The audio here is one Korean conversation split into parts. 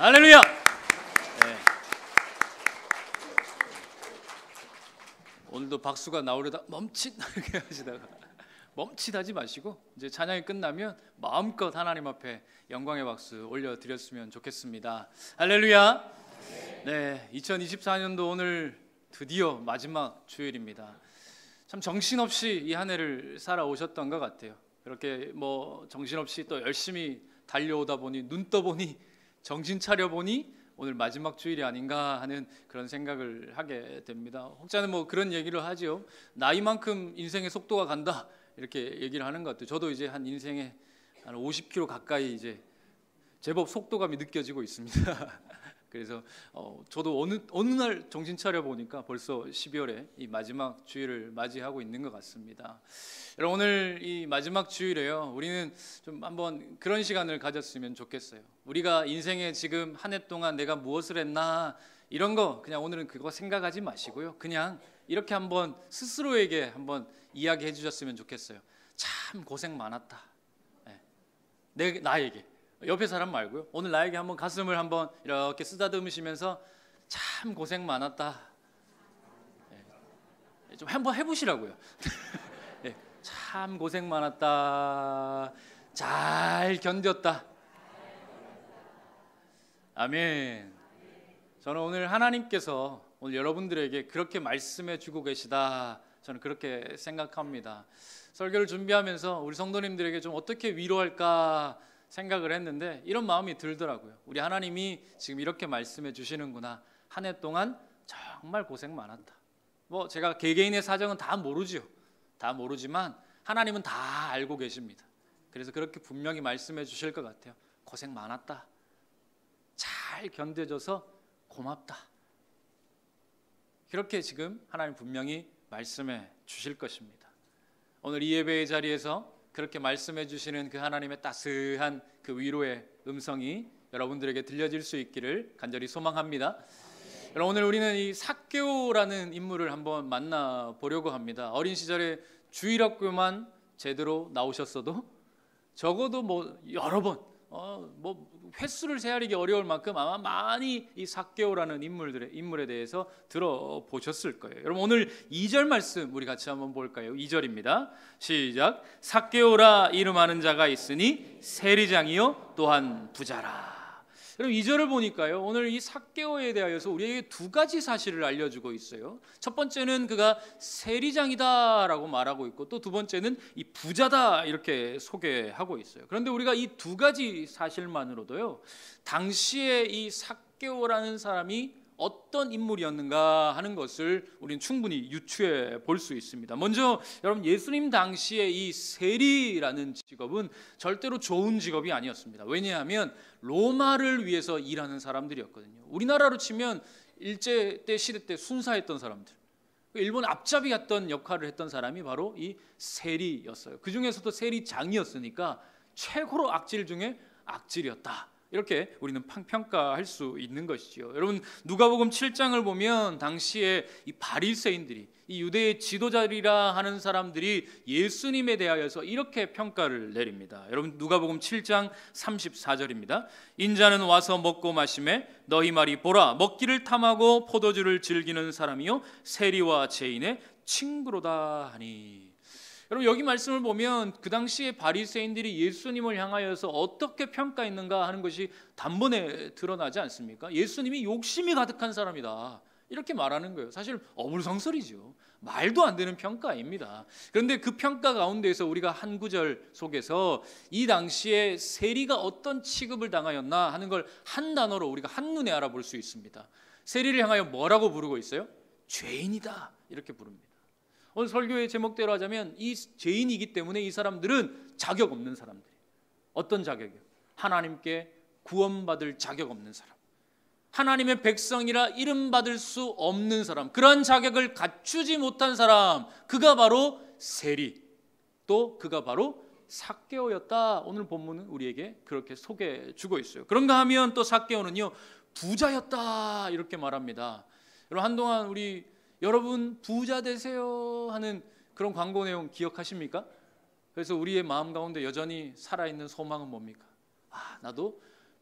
할렐루야. 네. 오늘도 박수가 나오려다 멈칫 이렇게 하시다가 멈칫하지 마시고 이제 찬양이 끝나면 마음껏 하나님 앞에 영광의 박수 올려드렸으면 좋겠습니다. 할렐루야. 네, 2024년도 오늘 드디어 마지막 주일입니다. 참 정신없이 이 한 해를 살아오셨던 것 같아요. 그렇게 뭐 정신없이 또 열심히 달려오다 보니 눈 떠보니 정신 차려보니 오늘 마지막 주일이 아닌가 하는 그런 생각을 하게 됩니다. 혹자는 뭐 그런 얘기를 하죠. 나이만큼 인생의 속도가 간다 이렇게 얘기를 하는 것 같아요. 저도 이제 한 인생에 한 50km 가까이 이제 제법 속도감이 느껴지고 있습니다. 그래서 저도 어느 날 정신 차려 보니까 벌써 12월에 이 마지막 주일을 맞이하고 있는 것 같습니다. 여러분, 오늘 이 마지막 주일에요, 우리는 좀 한번 그런 시간을 가졌으면 좋겠어요. 우리가 인생에 지금 한 해 동안 내가 무엇을 했나 이런 거 그냥 오늘은 그거 생각하지 마시고요, 그냥 이렇게 한번 스스로에게 한번 이야기해 주셨으면 좋겠어요. 참 고생 많았다. 나에게, 옆에 사람 말고요. 오늘 나에게 한번 가슴을 한번 이렇게 쓰다듬으시면서 참 고생 많았다. 좀 한번 해보시라고요. 참 고생 많았다. 잘 견뎠다. 아멘. 저는 오늘 하나님께서 오늘 여러분들에게 그렇게 말씀해 주고 계시다, 저는 그렇게 생각합니다. 설교를 준비하면서 우리 성도님들에게 좀 어떻게 위로할까 생각을 했는데 이런 마음이 들더라고요. 우리 하나님이 지금 이렇게 말씀해 주시는구나. 한 해 동안 정말 고생 많았다. 뭐 제가 개개인의 사정은 다 모르죠. 다 모르지만 하나님은 다 알고 계십니다. 그래서 그렇게 분명히 말씀해 주실 것 같아요. 고생 많았다. 잘 견뎌줘서 고맙다. 그렇게 지금 하나님 분명히 말씀해 주실 것입니다. 오늘 이 예배의 자리에서 그렇게 말씀해 주시는 그 하나님의 따스한 그 위로의 음성이 여러분들에게 들려질 수 있기를 간절히 소망합니다. 여러분, 오늘 우리는 이 삭개오라는 인물을 한번 만나보려고 합니다. 어린 시절에 주일학교만 제대로 나오셨어도 적어도 뭐 여러 번 뭐 횟수를 세하기 어려울 만큼 아마 많이 이 삭개오라는 인물에 대해서 들어보셨을 거예요. 여러분, 오늘 2절 말씀 우리 같이 한번 볼까요? 2절입니다. 시작. 삭개오라 이름하는 자가 있으니 세리장이요 또한 부자라. 여러분, 2절을 보니까요, 오늘 이 삭개오에 대하여서 우리에게 두 가지 사실을 알려주고 있어요. 첫 번째는 그가 세리장이다라고 말하고 있고, 또 두 번째는 이 부자다 이렇게 소개하고 있어요. 그런데 우리가 이 두 가지 사실만으로도요, 당시에 이 삭개오라는 사람이 어떤 인물이었는가 하는 것을 우리는 충분히 유추해 볼 수 있습니다. 먼저 여러분, 예수님 당시에 이 세리라는 직업은 절대로 좋은 직업이 아니었습니다. 왜냐하면 로마를 위해서 일하는 사람들이었거든요. 우리나라로 치면 일제 때 시대 때 순사했던 사람들, 일본 앞잡이 같던 역할을 했던 사람이 바로 이 세리였어요. 그 중에서도 세리장이었으니까 최고로 악질 중에 악질이었다, 이렇게 우리는 평가할 수 있는 것이죠. 여러분, 누가복음 7장을 보면 당시에 이 바리새인들이, 이 유대의 지도자리라 하는 사람들이 예수님에 대하여서 이렇게 평가를 내립니다. 여러분, 누가복음 7장 34절입니다. 인자는 와서 먹고 마시매 너희 말이 보라, 먹기를 탐하고 포도주를 즐기는 사람이요 세리와 죄인의 친구로다 하니. 여러분, 여기 말씀을 보면 그 당시에 바리새인들이 예수님을 향하여서 어떻게 평가했는가 하는 것이 단번에 드러나지 않습니까? 예수님이 욕심이 가득한 사람이다, 이렇게 말하는 거예요. 사실 어불성설이죠. 말도 안 되는 평가입니다. 그런데 그 평가 가운데에서 우리가 한 구절 속에서 이 당시에 세리가 어떤 취급을 당하였나 하는 걸 한 단어로 우리가 한눈에 알아볼 수 있습니다. 세리를 향하여 뭐라고 부르고 있어요? 죄인이다, 이렇게 부릅니다. 오늘 설교의 제목대로 하자면 이 죄인이기 때문에 이 사람들은 자격 없는 사람들이에요. 어떤 자격이요? 하나님께 구원받을 자격 없는 사람, 하나님의 백성이라 이름받을 수 없는 사람, 그런 자격을 갖추지 못한 사람, 그가 바로 세리, 또 그가 바로 삭개오였다. 오늘 본문은 우리에게 그렇게 소개해 주고 있어요. 그런가 하면 또 삭개오는요 부자였다, 이렇게 말합니다. 여러분, 한동안 여러분 부자 되세요 하는 그런 광고 내용 기억하십니까? 그래서 우리의 마음 가운데 여전히 살아있는 소망은 뭡니까? 나도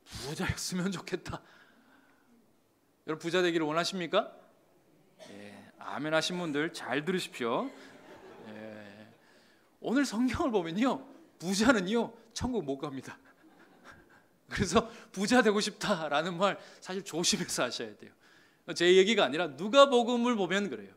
부자였으면 좋겠다. 여러분 부자 되기를 원하십니까? 예, 아멘 하신 분들 잘 들으십시오. 예, 오늘 성경을 보면요, 부자는요 천국 못 갑니다. 그래서 부자 되고 싶다라는 말 사실 조심해서 하셔야 돼요. 제 얘기가 아니라 누가복음을 보면 그래요.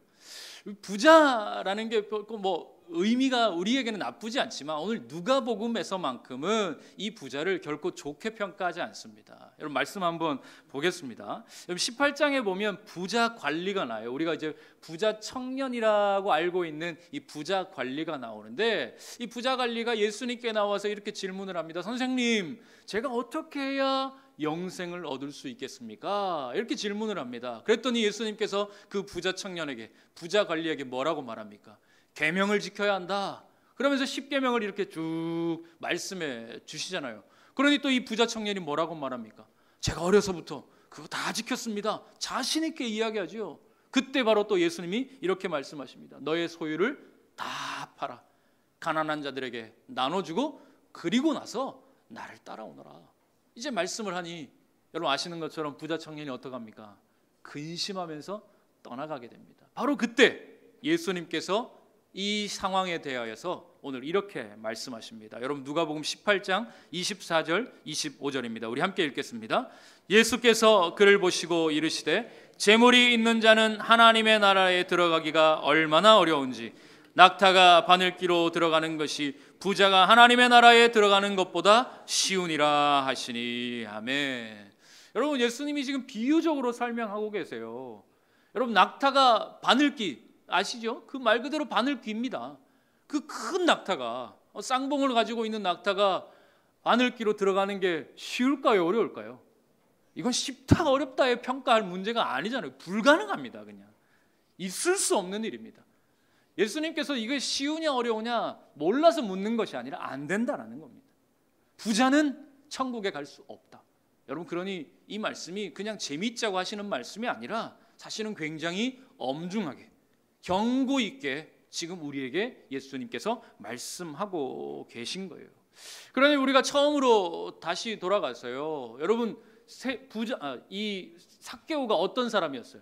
부자라는 게 뭐 의미가 우리에게는 나쁘지 않지만 오늘 누가복음에서만큼은 이 부자를 결코 좋게 평가하지 않습니다. 여러분 말씀 한번 보겠습니다. 여러분 18장에 보면 부자 관리가 나요. 우리가 이제 부자 청년이라고 알고 있는 이 부자 관리가 나오는데, 이 부자 관리가 예수님께 나와서 이렇게 질문을 합니다. 선생님, 제가 어떻게 해야 영생을 얻을 수 있겠습니까? 이렇게 질문을 합니다. 그랬더니 예수님께서 그 부자 청년에게, 부자 관리에게 뭐라고 말합니까? 계명을 지켜야 한다. 그러면서 10계명을 이렇게 쭉 말씀해 주시잖아요. 그러니 또 이 부자 청년이 뭐라고 말합니까? 제가 어려서부터 그거 다 지켰습니다. 자신 있게 이야기하죠. 그때 바로 또 예수님이 이렇게 말씀하십니다. 너의 소유를 다 팔아 가난한 자들에게 나눠주고 그리고 나서 나를 따라오너라. 이제 말씀을 하니 여러분 아시는 것처럼 부자 청년이 어떡합니까? 근심하면서 떠나가게 됩니다. 바로 그때 예수님께서 이 상황에 대하여서 오늘 이렇게 말씀하십니다. 여러분 누가복음 18장 24절 25절입니다. 우리 함께 읽겠습니다. 예수께서 그를 보시고 이르시되 재물이 있는 자는 하나님의 나라에 들어가기가 얼마나 어려운지 낙타가 바늘기로 들어가는 것이 부자가 하나님의 나라에 들어가는 것보다 쉬우니라 하시니. 아멘. 여러분 예수님이 지금 비유적으로 설명하고 계세요. 여러분 낙타가 바늘기 아시죠? 그 말 그대로 바늘귀입니다. 그 큰 낙타가, 쌍봉을 가지고 있는 낙타가 바늘귀로 들어가는 게 쉬울까요? 어려울까요? 이건 쉽다 어렵다에 평가할 문제가 아니잖아요. 불가능합니다. 그냥 있을 수 없는 일입니다. 예수님께서 이게 쉬우냐 어려우냐 몰라서 묻는 것이 아니라 안 된다라는 겁니다. 부자는 천국에 갈 수 없다. 여러분 그러니 이 말씀이 그냥 재미있자고 하시는 말씀이 아니라 사실은 굉장히 엄중하게 경고 있게 지금 우리에게 예수님께서 말씀하고 계신 거예요. 그러니 우리가 처음으로 다시 돌아가서요. 여러분 이 삭개오가 어떤 사람이었어요?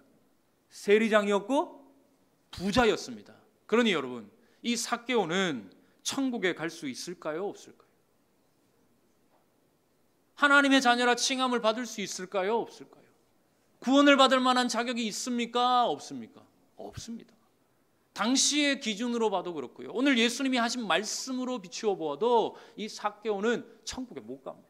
세리장이었고 부자였습니다. 그러니 여러분 이 삭개오는 천국에 갈 수 있을까요? 없을까요? 하나님의 자녀라 칭함을 받을 수 있을까요? 없을까요? 구원을 받을 만한 자격이 있습니까? 없습니까? 없습니다. 당시의 기준으로 봐도 그렇고요. 오늘 예수님이 하신 말씀으로 비추어 보아도 이 삭개오는 천국에 못 갑니다.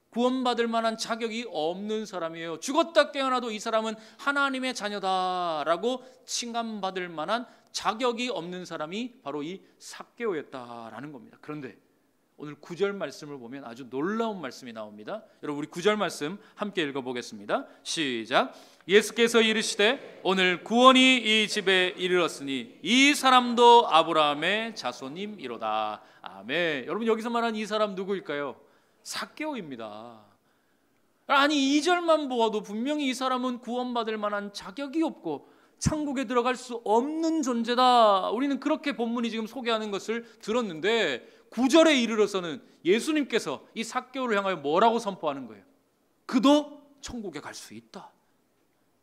구원받을 만한 자격이 없는 사람이에요. 죽었다 깨어나도 이 사람은 하나님의 자녀다라고 칭함받을 만한 자격이 없는 사람이 바로 이 삭개오였다라는 겁니다. 그런데 오늘 9절 말씀을 보면 아주 놀라운 말씀이 나옵니다. 여러분 우리 9절 말씀 함께 읽어보겠습니다. 시작. 예수께서 이르시되 오늘 구원이 이 집에 이르렀으니 이 사람도 아브라함의 자손임이로다. 아멘. 여러분 여기서 말한 이 사람 누구일까요? 삭개오입니다. 아니 2절만 보아도 분명히 이 사람은 구원받을 만한 자격이 없고 천국에 들어갈 수 없는 존재다. 우리는 그렇게 본문이 지금 소개하는 것을 들었는데 9절에 이르러서는 예수님께서 이 삭개오를 향하여 뭐라고 선포하는 거예요? 그도 천국에 갈 수 있다.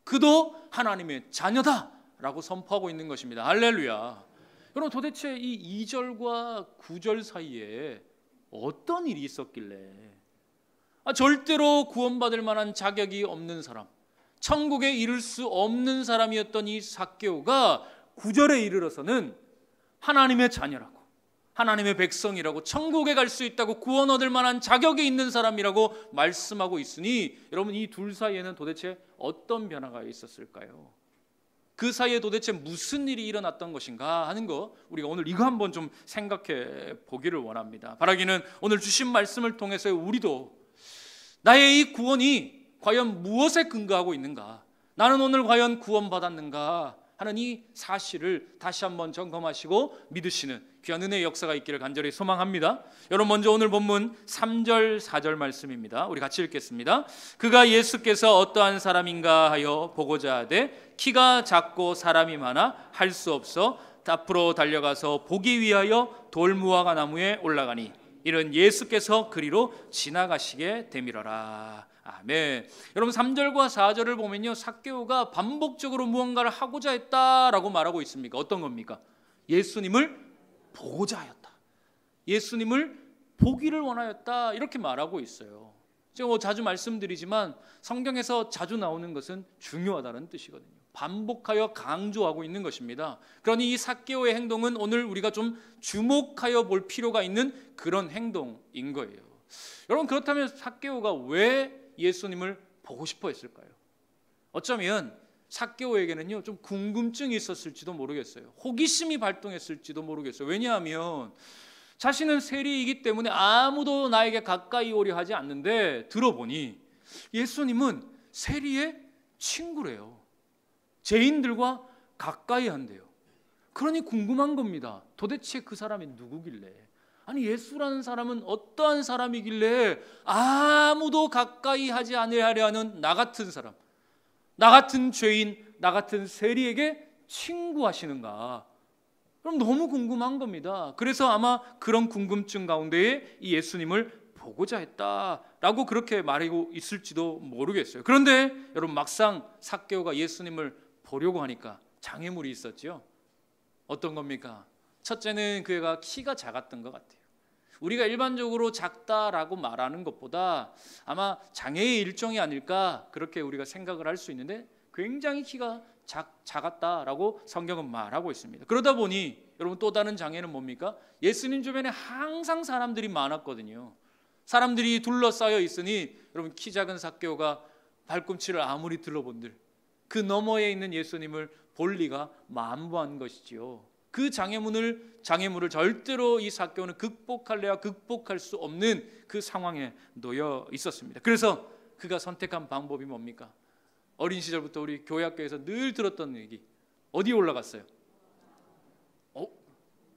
그도 하나님의 자녀다 라고 선포하고 있는 것입니다. 할렐루야. 여러분 도대체 이 2절과 9절 사이에 어떤 일이 있었길래 절대로 구원받을 만한 자격이 없는 사람, 천국에 이를 수 없는 사람이었던 이 삭개오가 9절에 이르러서는 하나님의 자녀라고, 하나님의 백성이라고, 천국에 갈 수 있다고, 구원 얻을 만한 자격이 있는 사람이라고 말씀하고 있으니 여러분 이 둘 사이에는 도대체 어떤 변화가 있었을까요? 그 사이에 도대체 무슨 일이 일어났던 것인가 하는 거 우리가 오늘 이거 한번 좀 생각해 보기를 원합니다. 바라기는 오늘 주신 말씀을 통해서 우리도 나의 이 구원이 과연 무엇에 근거하고 있는가, 나는 오늘 과연 구원받았는가 하는 이 사실을 다시 한번 점검하시고 믿으시는 귀한 은혜의 역사가 있기를 간절히 소망합니다. 여러분 먼저 오늘 본문 3절 4절 말씀입니다. 우리 같이 읽겠습니다. 그가 예수께서 어떠한 사람인가 하여 보고자 하되 키가 작고 사람이 많아 할 수 없어 앞으로 달려가서 보기 위하여 돌무화과 나무에 올라가니 이는 예수께서 그리로 지나가시게 되밀어라. 아멘. 여러분 3절과 4절을 보면요, 삭개오가 반복적으로 무언가를 하고자 했다라고 말하고 있습니까? 어떤 겁니까? 예수님을 보고자 하였다. 예수님을 보기를 원하였다. 이렇게 말하고 있어요. 제가 자주 말씀드리지만 성경에서 자주 나오는 것은 중요하다는 뜻이거든요. 반복하여 강조하고 있는 것입니다. 그러니 이 삭개오의 행동은 오늘 우리가 좀 주목하여 볼 필요가 있는 그런 행동인 거예요. 여러분, 그렇다면 삭개오가 왜 예수님을 보고 싶어 했을까요? 어쩌면 삭개오에게는요, 좀 궁금증이 있었을지도 모르겠어요. 호기심이 발동했을지도 모르겠어요. 왜냐하면 자신은 세리이기 때문에 아무도 나에게 가까이 오려 하지 않는데, 들어보니 예수님은 세리의 친구래요. 죄인들과 가까이 한대요. 그러니 궁금한 겁니다. 도대체 그 사람이 누구길래, 아니 예수라는 사람은 어떠한 사람이길래 아무도 가까이 하지 않으려 하는 나 같은 사람, 나 같은 죄인, 나 같은 세리에게 친구하시는가? 그럼 너무 궁금한 겁니다. 그래서 아마 그런 궁금증 가운데에 이 예수님을 보고자 했다라고 그렇게 말하고 있을지도 모르겠어요. 그런데 여러분, 막상 삭개오가 예수님을 보려고 하니까 장애물이 있었죠. 어떤 겁니까? 첫째는 그가 키가 작았던 것 같아요. 우리가 일반적으로 작다라고 말하는 것보다 아마 장애의 일종이 아닐까, 그렇게 우리가 생각을 할 수 있는데 굉장히 키가 작았다라고 성경은 말하고 있습니다. 그러다 보니 여러분, 또 다른 장애는 뭡니까? 예수님 주변에 항상 사람들이 많았거든요. 사람들이 둘러싸여 있으니 여러분, 키 작은 삭개오가 발꿈치를 아무리 들러본들 그 너머에 있는 예수님을 볼 리가 만무한 것이지요. 그 장애물을 절대로 이 삭개오는 극복할래야 극복할 수 없는 그 상황에 놓여 있었습니다. 그래서 그가 선택한 방법이 뭡니까? 어린 시절부터 우리 교회학교에서 늘 들었던 얘기, 어디에 올라갔어요?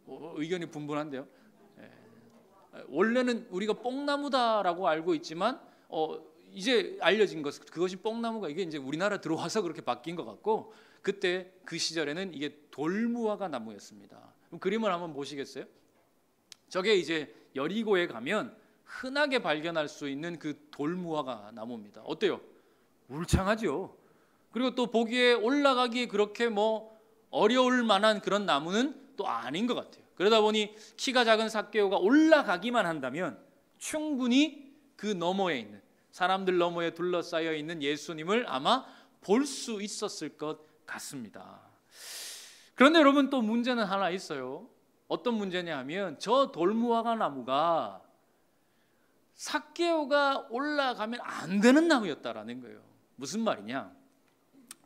의견이 분분한데요. 원래는 우리가 뽕나무다라고 알고 있지만 이제 알려진 것, 그것이 뽕나무가 이게 이제 우리나라 들어와서 그렇게 바뀐 것 같고, 그때 그 시절에는 이게 돌무화과 나무였습니다. 그럼 그림을 한번 보시겠어요? 저게 이제 여리고에 가면 흔하게 발견할 수 있는 그 돌무화과 나무입니다. 어때요? 울창하죠. 그리고 또 보기에 올라가기 그렇게 어려울 만한 그런 나무는 또 아닌 것 같아요. 그러다 보니 키가 작은 삭개오가 올라가기만 한다면 충분히 그 너머에 있는, 사람들 너머에 둘러싸여 있는 예수님을 아마 볼 수 있었을 것 같습니다. 그런데 여러분, 또 문제는 하나 있어요. 어떤 문제냐 하면 저 돌무화과 나무가 삭개오가 올라가면 안 되는 나무였다라는 거예요. 무슨 말이냐?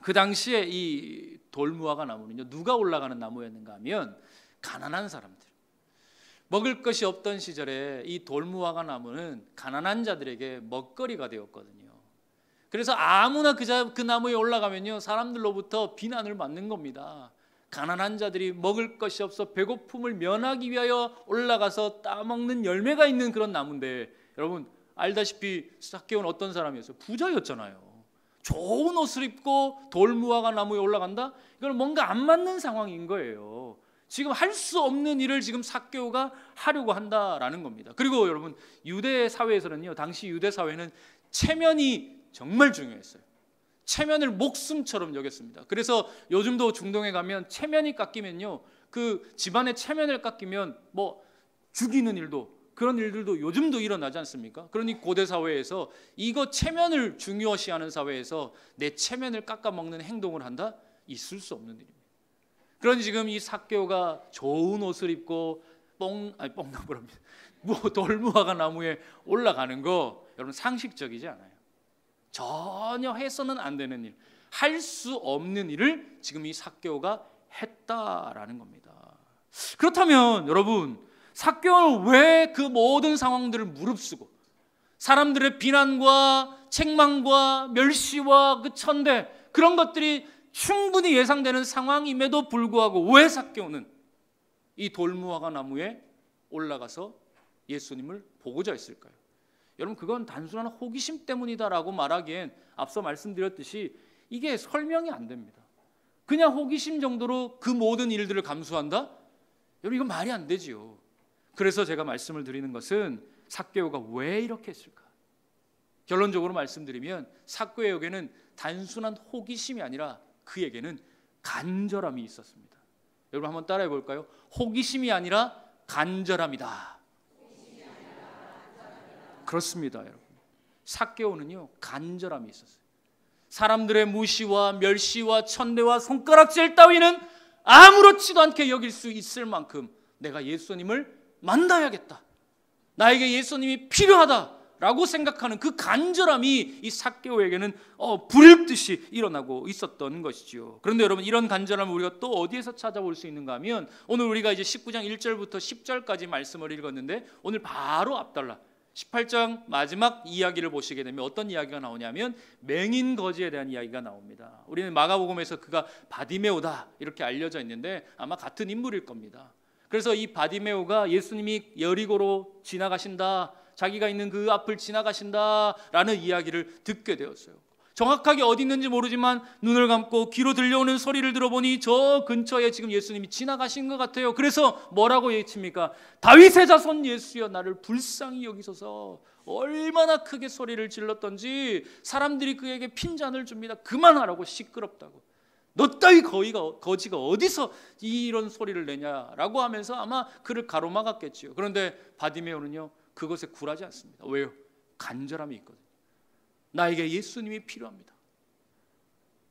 그 당시에 이 돌무화과 나무는요, 누가 올라가는 나무였는가 하면 가난한 사람들, 먹을 것이 없던 시절에 이 돌무화과 나무는 가난한 자들에게 먹거리가 되었거든요. 그래서 아무나 그 나무에 올라가면요, 사람들로부터 비난을 받는 겁니다. 가난한 자들이 먹을 것이 없어 배고픔을 면하기 위하여 올라가서 따먹는 열매가 있는 그런 나무인데, 여러분 알다시피 삭개오는 어떤 사람이었어요? 부자였잖아요. 좋은 옷을 입고 돌무화과 나무에 올라간다? 이건 뭔가 안 맞는 상황인 거예요. 지금 할 수 없는 일을 지금 삭개오가 하려고 한다라는 겁니다. 그리고 여러분, 유대 사회에서는요, 당시 유대 사회는 체면이 정말 중요했어요. 체면을 목숨처럼 여겼습니다. 그래서 요즘도 중동에 가면 체면이 깎이면요, 그 집안의 체면을 깎이면 죽이는 일도, 그런 일들도 요즘도 일어나지 않습니까? 그러니 고대 사회에서 이거 체면을 중요시하는 사회에서 내 체면을 깎아먹는 행동을 한다? 있을 수 없는 일입니다. 그러니 지금 이 삭개오가 좋은 옷을 입고 뽕나무랍니다. 돌무화과 나무에 올라가는 거 여러분 상식적이지 않아요. 전혀 해서는 안 되는 일, 할 수 없는 일을 지금 이 삭개오가 했다라는 겁니다. 그렇다면 여러분, 삭개오는 왜 그 모든 상황들을 무릅쓰고 사람들의 비난과 책망과 멸시와 그 천대, 그런 것들이 충분히 예상되는 상황임에도 불구하고 왜 삭개오는 이 돌무화과 나무에 올라가서 예수님을 보고자 했을까요? 여러분, 그건 단순한 호기심 때문이다라고 말하기엔 앞서 말씀드렸듯이 이게 설명이 안 됩니다. 그냥 호기심 정도로 그 모든 일들을 감수한다? 여러분, 이건 말이 안 되지요. 그래서 제가 말씀을 드리는 것은 삭개오가 왜 이렇게 했을까? 결론적으로 말씀드리면 삭개오에게는 단순한 호기심이 아니라 그에게는 간절함이 있었습니다. 여러분 한번 따라해 볼까요? 호기심이 아니라 간절함이다. 그렇습니다, 여러분. 삭개오는요 간절함이 있었어요. 사람들의 무시와 멸시와 천대와 손가락질 따위는 아무렇지도 않게 여길 수 있을 만큼 내가 예수님을 만나야겠다, 나에게 예수님이 필요하다라고 생각하는 그 간절함이 이 삭개오에게는 불을 듯이 일어나고 있었던 것이죠. 그런데 여러분, 이런 간절함을 우리가 또 어디에서 찾아볼 수 있는가 하면, 오늘 우리가 이제 19장 1절부터 10절까지 말씀을 읽었는데, 오늘 바로 앞달라 18장 마지막 이야기를 보시게 되면 어떤 이야기가 나오냐면 맹인 거지에 대한 이야기가 나옵니다. 우리는 마가복음에서 그가 바디메오다 이렇게 알려져 있는데 아마 같은 인물일 겁니다. 그래서 이 바디메오가 예수님이 여리고로 지나가신다, 자기가 있는 그 앞을 지나가신다라는 이야기를 듣게 되었어요. 정확하게 어디 있는지 모르지만 눈을 감고 귀로 들려오는 소리를 들어보니 저 근처에 지금 예수님이 지나가신 것 같아요. 그래서 뭐라고 외칩니까? 다윗의 자손 예수여, 나를 불쌍히 여기소서. 얼마나 크게 소리를 질렀던지 사람들이 그에게 핀잔을 줍니다. 그만하라고, 시끄럽다고. 너 따위 거지가 어디서 이런 소리를 내냐라고 하면서 아마 그를 가로막았겠지요. 그런데 바디메오는요 그것에 굴하지 않습니다. 왜요? 간절함이 있거든요. 나에게 예수님이 필요합니다,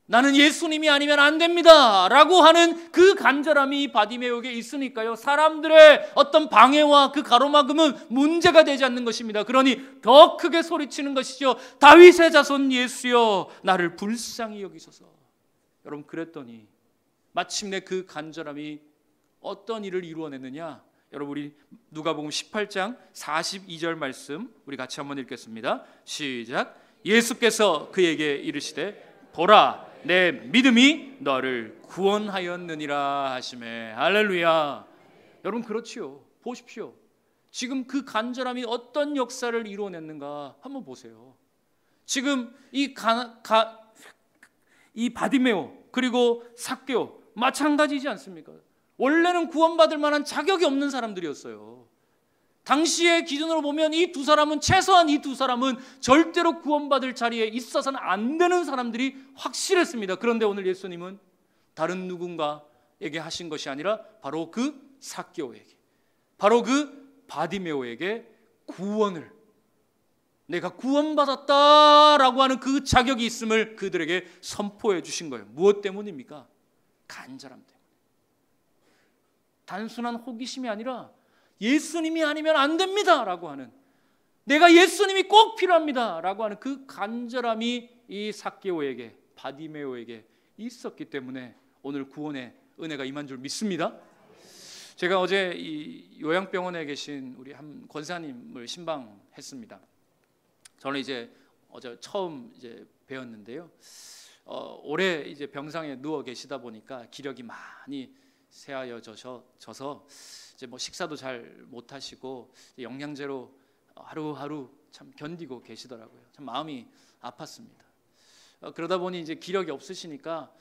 나는 예수님이 아니면 안 됩니다 라고 하는 그 간절함이 바디메오에게 있으니까요, 사람들의 어떤 방해와 그 가로막음은 문제가 되지 않는 것입니다. 그러니 더 크게 소리치는 것이죠. 다윗의 자손 예수여, 나를 불쌍히 여기소서. 여러분, 그랬더니 마침내 그 간절함이 어떤 일을 이루어냈느냐? 여러분, 우리 누가복음 18장 42절 말씀 우리 같이 한번 읽겠습니다. 시작. 예수께서 그에게 이르시되 보라, 내 믿음이 너를 구원하였느니라 하시매. 할렐루야. 여러분, 그렇지요. 보십시오. 지금 그 간절함이 어떤 역사를 이루어냈는가 한번 보세요. 지금 이 바디메오 그리고 삭개오 마찬가지지 않습니까? 원래는 구원받을 만한 자격이 없는 사람들이었어요. 당시의 기준으로 보면 이 두 사람은, 최소한 이 두 사람은 절대로 구원받을 자리에 있어서는 안 되는 사람들이 확실했습니다. 그런데 오늘 예수님은 다른 누군가에게 하신 것이 아니라 바로 그 삭개오에게, 바로 그 바디메오에게 구원을, 내가 구원받았다라고 하는 그 자격이 있음을 그들에게 선포해 주신 거예요. 무엇 때문입니까? 간절함 때문에. 단순한 호기심이 아니라 예수님이 아니면 안 됩니다 라고 하는, 내가 예수님이 꼭 필요합니다 라고 하는 그 간절함이 이 삭개오에게, 바디메오에게 있었기 때문에 오늘 구원의 은혜가 임한 줄 믿습니다. 제가 어제 이 요양병원에 계신 우리 한 권사님을 신방했습니다. 저는 이제 어제 처음 이제 배웠는데요. 오래 이제 병상에 누워 계시다 보니까 기력이 많이 쇠하여져서 이제 뭐 식사도 잘 못 하시고 영양제로 하루하루 참 견디고 계시더라고요. 참 마음이 아팠습니다. 그러다 보니 이제 기력이 없으시니까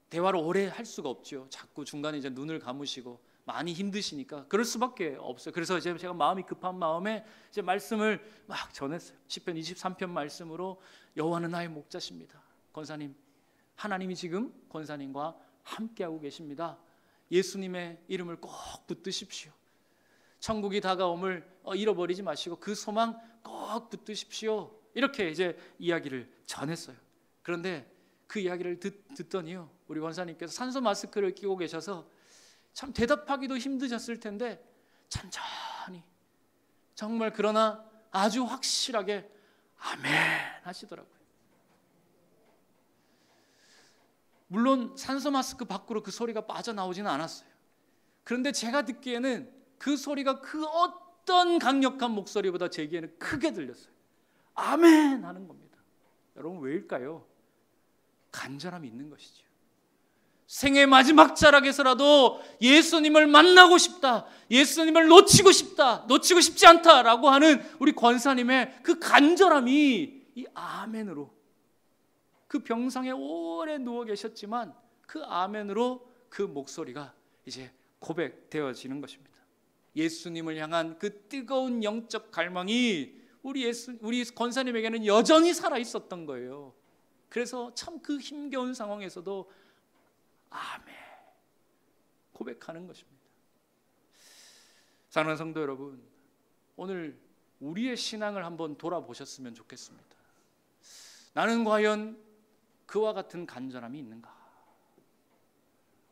대화를 오래 할 수가 없죠. 자꾸 중간에 이제 눈을 감으시고 많이 힘드시니까 그럴 수밖에 없어요. 그래서 이제 제가 마음이 급한 마음에 이제 말씀을 막 전했어요. 시편 23편 말씀으로 여호와는 나의 목자십니다. 권사님, 하나님이 지금 권사님과 함께하고 계십니다. 예수님의 이름을 꼭 붙드십시오. 천국이 다가옴을 잃어버리지 마시고 그 소망 꼭 붙드십시오. 이렇게 이제 이야기를 전했어요. 그런데 그 이야기를 듣더니요, 우리 권사님께서 산소 마스크를 끼고 계셔서 참 대답하기도 힘드셨을 텐데 천천히, 정말 그러나 아주 확실하게 아멘 하시더라고요. 물론 산소 마스크 밖으로 그 소리가 빠져나오지는 않았어요. 그런데 제가 듣기에는 그 소리가 그 어떤 강력한 목소리보다 제기에는 크게 들렸어요. 아멘 하는 겁니다. 여러분, 왜일까요? 간절함이 있는 것이죠. 생애 마지막 자락에서라도 예수님을 만나고 싶다, 예수님을 놓치고 싶다, 놓치고 싶지 않다라고 하는 우리 권사님의 그 간절함이 이 아멘으로, 그 병상에 오래 누워 계셨지만 그 아멘으로 그 목소리가 이제 고백되어지는 것입니다. 예수님을 향한 그 뜨거운 영적 갈망이 우리 권사님에게는 여전히 살아 있었던 거예요. 그래서 참 그 힘겨운 상황에서도 아멘 고백하는 것입니다. 사랑하는 성도 여러분, 오늘 우리의 신앙을 한번 돌아보셨으면 좋겠습니다. 나는 과연 그와 같은 간절함이 있는가?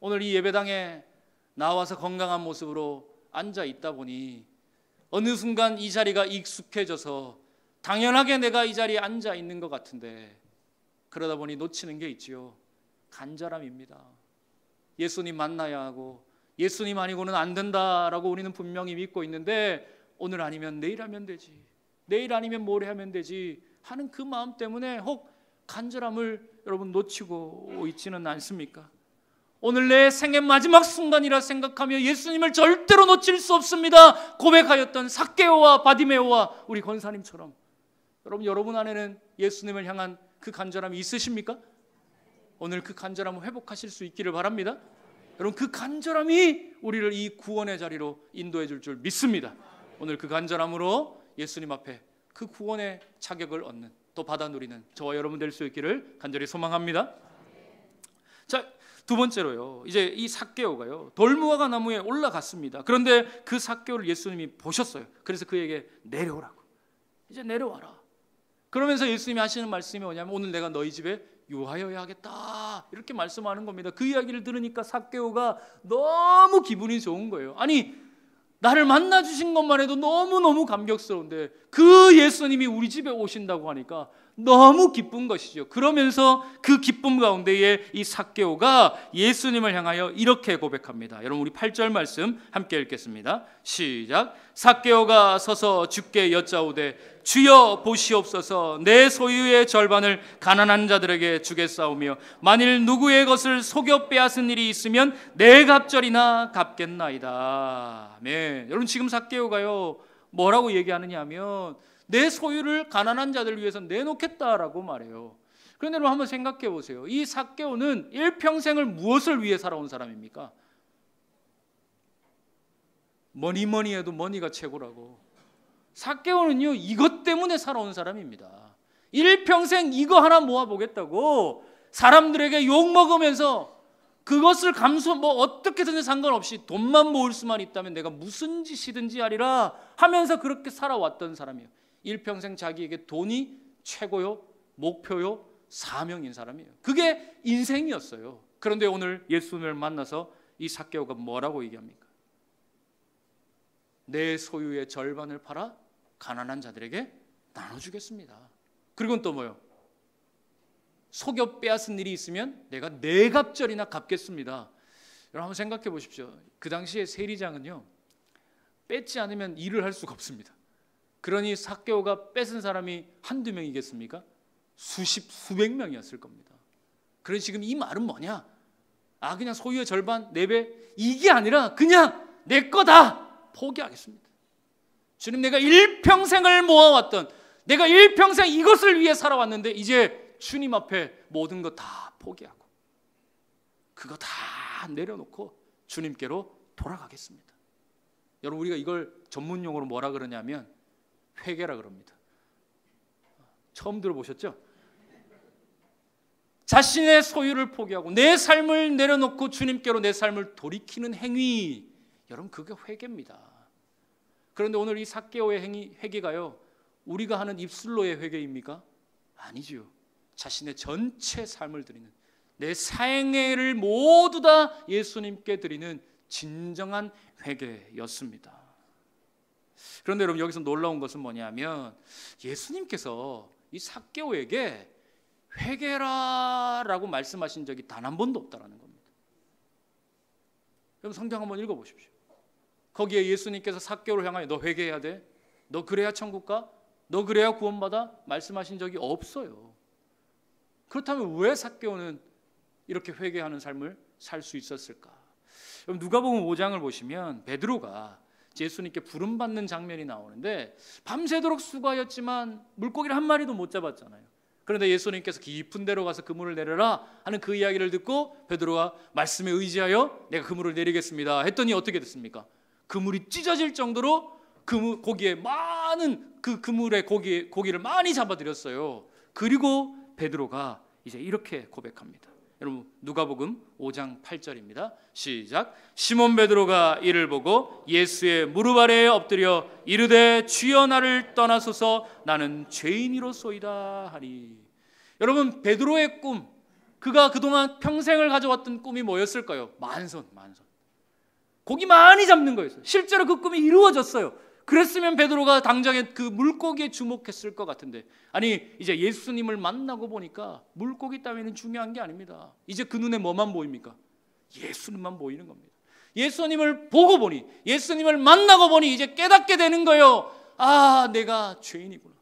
오늘 이 예배당에 나와서 건강한 모습으로 앉아 있다 보니 어느 순간 이 자리가 익숙해져서 당연하게 내가 이 자리에 앉아 있는 것 같은데, 그러다 보니 놓치는 게 있지요. 간절함입니다. 예수님 만나야 하고 예수님 아니고는 안 된다라고 우리는 분명히 믿고 있는데, 오늘 아니면 내일 하면 되지, 내일 아니면 모레 하면 되지 하는 그 마음 때문에 혹 간절함을 여러분 놓치고 있지는 않습니까? 오늘 내 생의 마지막 순간이라 생각하며 예수님을 절대로 놓칠 수 없습니다 고백하였던 삭개오와 바디메오와 우리 권사님처럼 여러분 안에는 예수님을 향한 그 간절함이 있으십니까? 오늘 그 간절함을 회복하실 수 있기를 바랍니다. 여러분, 그 간절함이 우리를 이 구원의 자리로 인도해 줄 줄 믿습니다. 오늘 그 간절함으로 예수님 앞에 그 구원의 자격을 얻는, 또 받아 누리는 저와 여러분 될 수 있기를 간절히 소망합니다. 자, 두 번째로요, 이제 이 삭개오가요 돌무화과 나무에 올라갔습니다. 그런데 그 삭개오를 예수님이 보셨어요. 그래서 그에게 내려오라고, 이제 내려와라. 그러면서 예수님이 하시는 말씀이 뭐냐면, 오늘 내가 너희 집에 유하여야 하겠다 이렇게 말씀하는 겁니다. 그 이야기를 들으니까 삭개오가 너무 기분이 좋은 거예요. 아니, 나를 만나 주신 것만 해도 너무너무 감격스러운데 그 예수님이 우리 집에 오신다고 하니까 너무 기쁜 것이죠. 그러면서 그 기쁨 가운데에 이 삭개오가 예수님을 향하여 이렇게 고백합니다. 여러분, 우리 8절 말씀 함께 읽겠습니다. 시작. 삭개오가 서서 주께 여짜오되 주여 보시옵소서, 내 소유의 절반을 가난한 자들에게 주겠사오며 만일 누구의 것을 속여 빼앗은 일이 있으면 내 갑절이나 갚겠나이다. 아멘. 여러분, 지금 삭개오가요 뭐라고 얘기하느냐 하면 내 소유를 가난한 자들을 위해서 내놓겠다라고 말해요. 그런데 여러분, 한번 생각해 보세요. 이 삭개오는 일평생을 무엇을 위해 살아온 사람입니까? 뭐니 해도 머니가 최고라고. 삭개오는요 이것 때문에 살아온 사람입니다. 일평생 이거 하나 모아보겠다고 사람들에게 욕먹으면서 그것을 어떻게든지 상관없이 돈만 모을 수만 있다면 내가 무슨 짓이든지 하리라 하면서 그렇게 살아왔던 사람이에요. 일평생 자기에게 돈이 최고요, 목표요, 사명인 사람이에요. 그게 인생이었어요. 그런데 오늘 예수님을 만나서 이 삭개오가 뭐라고 얘기합니까? 내 소유의 절반을 팔아 가난한 자들에게 나눠주겠습니다. 그리고는 또 뭐요? 속여 빼앗은 일이 있으면 내가 네 갑절이나 갚겠습니다. 여러분, 한번 생각해 보십시오. 그 당시에 세리장은요 뺏지 않으면 일을 할 수가 없습니다. 그러니 삭개오가 뺏은 사람이 한두 명이겠습니까? 수백 명이었을 겁니다. 그래서 지금 이 말은 뭐냐? 그냥 소유의 절반 4배 이게 아니라 그냥 내 거다 포기하겠습니다. 주님, 내가 일평생을 모아왔던, 내가 일평생 이것을 위해 살아왔는데 이제 주님 앞에 모든 것 다 포기하고 그거 다 내려놓고 주님께로 돌아가겠습니다. 여러분, 우리가 이걸 전문 용어로 뭐라 그러냐면 회개라 그럽니다. 처음 들어보셨죠? 자신의 소유를 포기하고 내 삶을 내려놓고 주님께로 내 삶을 돌이키는 행위, 여러분, 그게 회개입니다. 그런데 오늘 이 삭개오의 회개가요 우리가 하는 입술로의 회개입니까? 아니지요. 자신의 전체 삶을 드리는, 내 생애를 모두 다 예수님께 드리는 진정한 회개였습니다. 그런데 여러분, 여기서 놀라운 것은 뭐냐면 예수님께서 이 삭개오에게 회개라라고 말씀하신 적이 단 한 번도 없다라는 겁니다. 여러분, 성경 한번 읽어보십시오. 거기에 예수님께서 삭개오를 향하여 너 회개해야 돼, 너 그래야 천국 가, 너 그래야 구원받아 말씀하신 적이 없어요. 그렇다면 왜 삭개오는 이렇게 회개하는 삶을 살 수 있었을까? 여러분, 누가복음 5장을 보시면 베드로가 예수님께 부름받는 장면이 나오는데 밤새도록 수고하였지만 물고기를 한 마리도 못 잡았잖아요. 그런데 예수님께서 깊은 데로 가서 그물을 내려라 하는 그 이야기를 듣고 베드로가 말씀에 의지하여 내가 그물을 내리겠습니다 했더니 어떻게 됐습니까? 그물이 찢어질 정도로 고기에 많은 그 그물에 고기를 많이 잡아들였어요. 그리고 베드로가 이제 이렇게 고백합니다. 여러분 누가복음 5장 8절입니다. 시작. 시몬 베드로가 이를 보고 예수의 무릎 아래에 엎드려 이르되 주여 나를 떠나소서 나는 죄인이로소이다 하니. 여러분 베드로의 꿈, 그가 그동안 평생을 가져왔던 꿈이 뭐였을까요? 만선. 고기 많이 잡는 거였어요. 실제로 그 꿈이 이루어졌어요. 그랬으면 베드로가 당장에 그 물고기에 주목했을 것 같은데, 아니 이제 예수님을 만나고 보니까 물고기 따위는 중요한 게 아닙니다. 이제 그 눈에 뭐만 보입니까? 예수님만 보이는 겁니다. 예수님을 보고 보니, 예수님을 만나고 보니 이제 깨닫게 되는 거예요. 아, 내가 죄인이구나.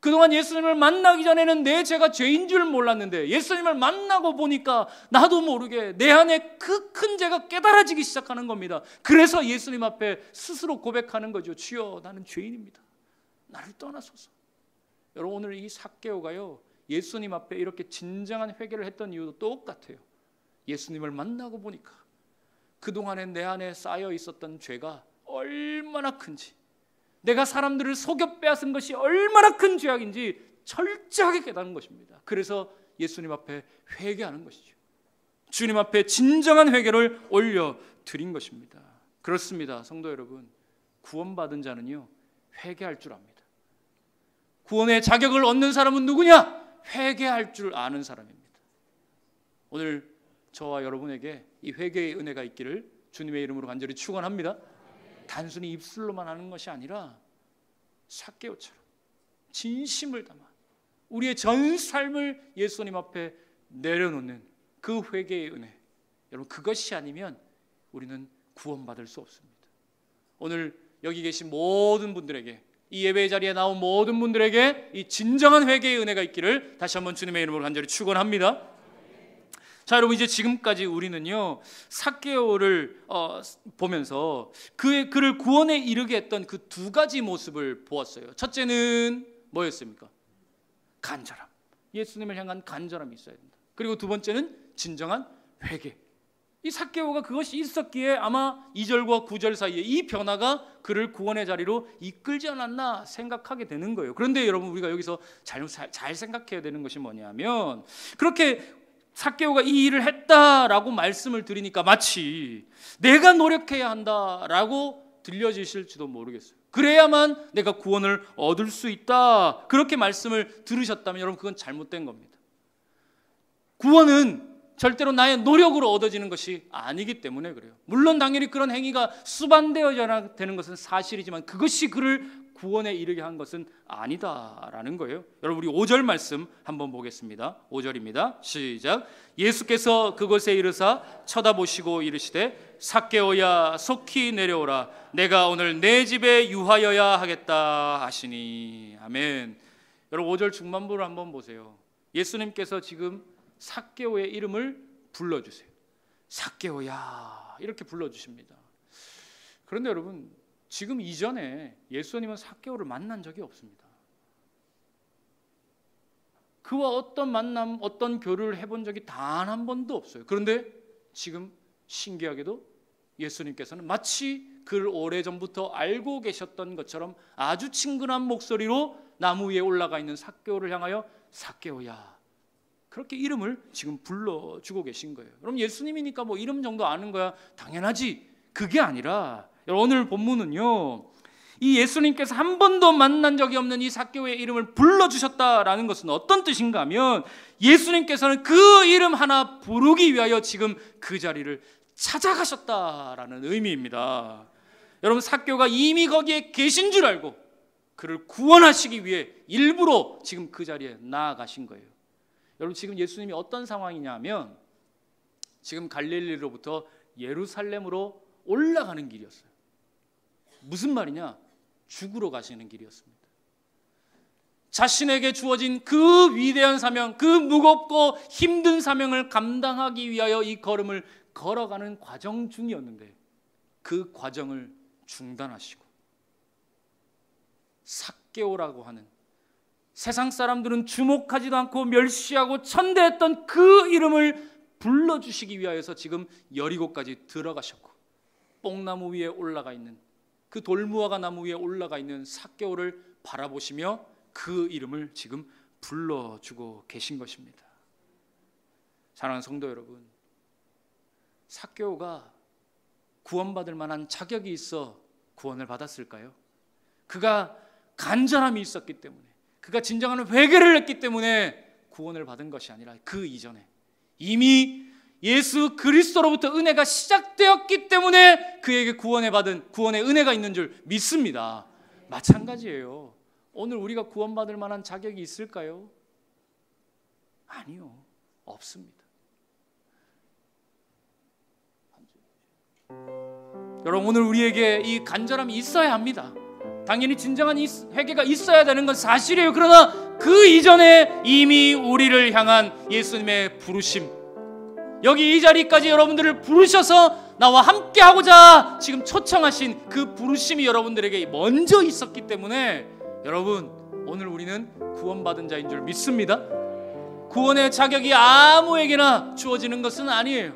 그동안 예수님을 만나기 전에는 내 죄가 죄인 줄 몰랐는데 예수님을 만나고 보니까 나도 모르게 내 안에 그 큰 죄가 깨달아지기 시작하는 겁니다. 그래서 예수님 앞에 스스로 고백하는 거죠. 주여 나는 죄인입니다. 나를 떠나소서. 여러분 오늘 이 삭개오가요, 예수님 앞에 이렇게 진정한 회개를 했던 이유도 똑같아요. 예수님을 만나고 보니까 그동안에 내 안에 쌓여 있었던 죄가 얼마나 큰지, 내가 사람들을 속여 빼앗은 것이 얼마나 큰 죄악인지 철저하게 깨닫는 것입니다. 그래서 예수님 앞에 회개하는 것이죠. 주님 앞에 진정한 회개를 올려드린 것입니다. 그렇습니다. 성도 여러분, 구원받은 자는요 회개할 줄 압니다. 구원의 자격을 얻는 사람은 누구냐? 회개할 줄 아는 사람입니다. 오늘 저와 여러분에게 이 회개의 은혜가 있기를 주님의 이름으로 간절히 축원합니다. 단순히 입술로만 하는 것이 아니라 삭개오처럼 진심을 담아 우리의 전 삶을 예수님 앞에 내려놓는 그 회개의 은혜, 여러분 그것이 아니면 우리는 구원받을 수 없습니다. 오늘 여기 계신 모든 분들에게, 이 예배의 자리에 나온 모든 분들에게 이 진정한 회개의 은혜가 있기를 다시 한번 주님의 이름으로 간절히 축원합니다. 자, 여러분 이제 지금까지 우리는요 삭개오를 보면서 그를 구원에 이르게 했던 그 두 가지 모습을 보았어요. 첫째는 뭐였습니까? 간절함. 예수님을 향한 간절함이 있어야 된다. 그리고 두 번째는 진정한 회개. 이 삭개오가 그것이 있었기에 아마 2절과 9절 사이에 이 변화가 그를 구원의 자리로 이끌지 않았나 생각하게 되는 거예요. 그런데 여러분 우리가 여기서 잘 생각해야 되는 것이 뭐냐면, 그렇게 삭개오가 이 일을 했다라고 말씀을 드리니까 마치 내가 노력해야 한다라고 들려지실지도 모르겠어요. 그래야만 내가 구원을 얻을 수 있다, 그렇게 말씀을 들으셨다면 여러분 그건 잘못된 겁니다. 구원은 절대로 나의 노력으로 얻어지는 것이 아니기 때문에 그래요. 물론 당연히 그런 행위가 수반되어야 되는 것은 사실이지만 그것이 그를 구원에 이르게 한 것은 아니다라는 거예요. 여러분 우리 5절 말씀 한번 보겠습니다. 5절입니다. 시작. 예수께서 그곳에 이르사 쳐다보시고 이르시되 삭개오야 속히 내려오라, 내가 오늘 내 집에 유하여야 하겠다 하시니. 아멘. 여러분 5절 중반부를 한번 보세요. 예수님께서 지금 삭개오의 이름을 불러주세요. 삭개오야 이렇게 불러주십니다. 그런데 여러분 지금 이전에 예수님은 삭개오를 만난 적이 없습니다. 그와 어떤 만남, 어떤 교류를 해본 적이 단 한 번도 없어요. 그런데 지금 신기하게도 예수님께서는 마치 그를 오래전부터 알고 계셨던 것처럼 아주 친근한 목소리로 나무 위에 올라가 있는 삭개오를 향하여 삭개오야, 그렇게 이름을 지금 불러주고 계신 거예요. 그럼 예수님이니까 뭐 이름 정도 아는 거야 당연하지, 그게 아니라 오늘 본문은요 이 예수님께서 한 번도 만난 적이 없는 이 삭개오의 이름을 불러주셨다라는 것은 어떤 뜻인가 하면, 예수님께서는 그 이름 하나 부르기 위하여 지금 그 자리를 찾아가셨다라는 의미입니다. 여러분 삭개오가 이미 거기에 계신 줄 알고 그를 구원하시기 위해 일부러 지금 그 자리에 나아가신 거예요. 여러분 지금 예수님이 어떤 상황이냐면 지금 갈릴리로부터 예루살렘으로 올라가는 길이었어요. 무슨 말이냐? 죽으러 가시는 길이었습니다. 자신에게 주어진 그 위대한 사명, 그 무겁고 힘든 사명을 감당하기 위하여 이 걸음을 걸어가는 과정 중이었는데 그 과정을 중단하시고 삭개오라고 하는 세상 사람들은 주목하지도 않고 멸시하고 천대했던 그 이름을 불러주시기 위하여서 지금 여리고까지 들어가셨고 뽕나무 위에 올라가 있는 그 돌무화과 나무 위에 올라가 있는 삭개오를 바라보시며 그 이름을 지금 불러주고 계신 것입니다. 사랑하는 성도 여러분, 삭개오가 구원받을 만한 자격이 있어 구원을 받았을까요? 그가 간절함이 있었기 때문에, 그가 진정한 회개를 했기 때문에 구원을 받은 것이 아니라 그 이전에 이미 예수 그리스도로부터 은혜가 시작되었기 때문에 그에게 구원의 은혜가 있는 줄 믿습니다. 마찬가지예요. 오늘 우리가 구원받을 만한 자격이 있을까요? 아니요, 없습니다. 여러분, 오늘 우리에게 이 간절함이 있어야 합니다. 당연히 진정한 회개가 있어야 되는 건 사실이에요. 그러나 그 이전에 이미 우리를 향한 예수님의 부르심, 여기 이 자리까지 여러분들을 부르셔서 나와 함께 하고자 지금 초청하신 그 부르심이 여러분들에게 먼저 있었기 때문에 여러분, 오늘 우리는 구원받은 자인 줄 믿습니다. 구원의 자격이 아무에게나 주어지는 것은 아니에요.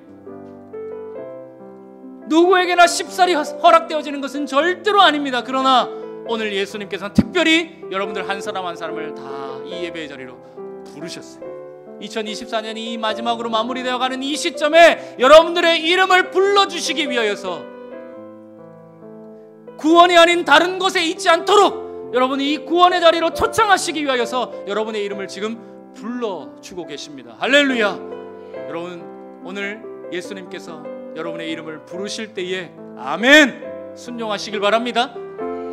누구에게나 쉽사리 허락되어지는 것은 절대로 아닙니다. 그러나 오늘 예수님께서는 특별히 여러분들 한 사람 한 사람을 다 이 예배의 자리로 부르셨어요. 2024년이 이 마지막으로 마무리되어 가는 이 시점에 여러분들의 이름을 불러주시기 위하여서 구원이 아닌 다른 곳에 있지 않도록 여러분이 이 구원의 자리로 초청하시기 위하여서 여러분의 이름을 지금 불러주고 계십니다. 할렐루야. 여러분, 오늘 예수님께서 여러분의 이름을 부르실 때에 아멘 순종하시길 바랍니다.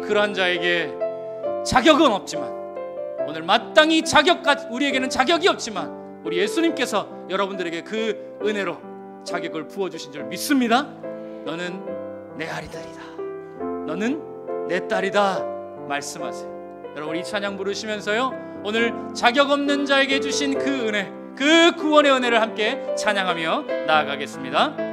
그러한 자에게 자격은 없지만, 오늘 마땅히 우리에게는 자격이 없지만 우리 예수님께서 여러분들에게 그 은혜로 자격을 부어주신 줄 믿습니다. 너는 내 아들이다, 너는 내 딸이다 말씀하세요. 여러분, 이 찬양 부르시면서요, 오늘 자격 없는 자에게 주신 그 은혜, 그 구원의 은혜를 함께 찬양하며 나아가겠습니다.